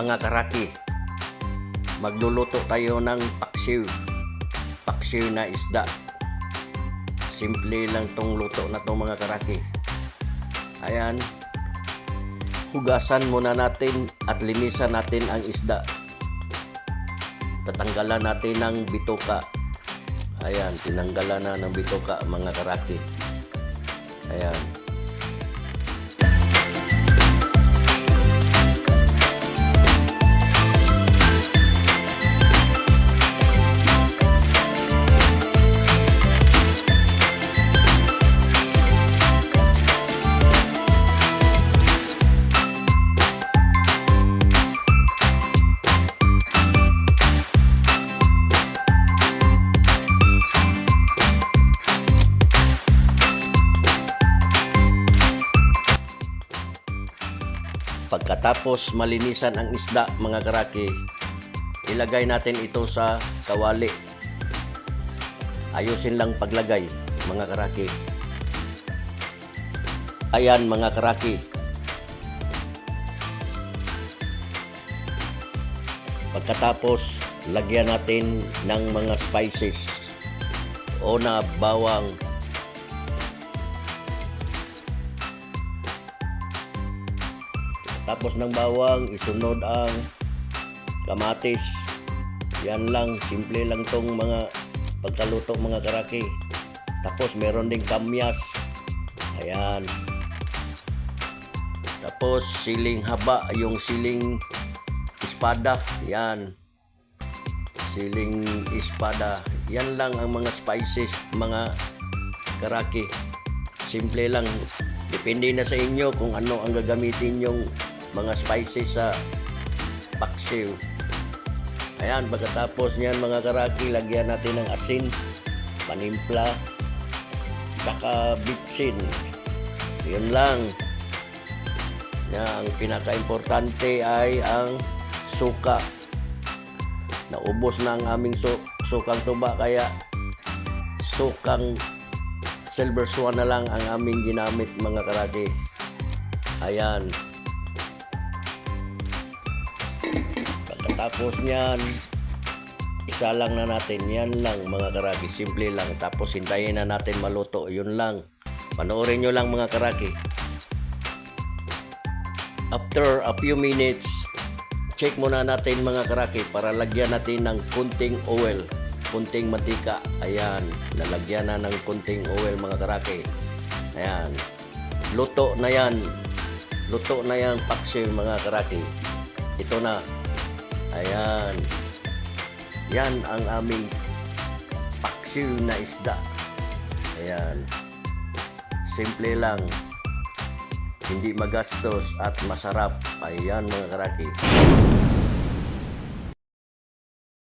Mga karaki, magluluto tayo ng paksiw. Paksiw na isda. Simple lang tong luto na tong mga karaki. Ayan. Hugasan muna natin at linisan natin ang isda. Tatanggalan natin ng bituka. Ayan, tinanggalan na ng bituka mga karaki. Ayan. Pagkatapos malinisan ang isda mga karaki, ilagay natin ito sa kawali. Ayusin lang paglagay mga karaki. Ayan mga karaki. Pagkatapos lagyan natin ng mga spices. Una, bawang. Tapos ng bawang, isunod ang kamatis. Yan lang, simple lang tong mga pagkaluto mga karaki. Tapos meron ding kamyas. Ayan. Tapos siling haba, yung siling espada. Yan. Siling espada. Yan lang ang mga spices mga karaki. Simple lang. Depende na sa inyo kung ano ang gagamitin yung mga spices sa paksiw. Ayan, pagkatapos niyan mga karaki, lagyan natin ng asin, panimpla, tsaka bitsin. Yun lang. Ang pinaka-importante ay ang suka. Naubos na ang aming sukang tuba, kaya sukang Silver Swan na lang ang aming ginamit mga karaki. Ayan. Pagkatapos niyan, isa lang na natin. Yan lang mga karaki. Simple lang. Tapos hintayin na natin maluto. Yun lang. Panoorin nyo lang mga karaki. After a few minutes, check muna natin mga karaki para lagyan natin ng kunting oil. Kunting mantika. Ayan, nalagyan na ng kunting oil mga karaki. Ayan, luto na yan. Luto na yan paksiw mga karaki. Ito na. Ayan. Yan ang aming paksiw na isda. Ayan. Simple lang. Hindi magastos at masarap. Ayan mga karaki.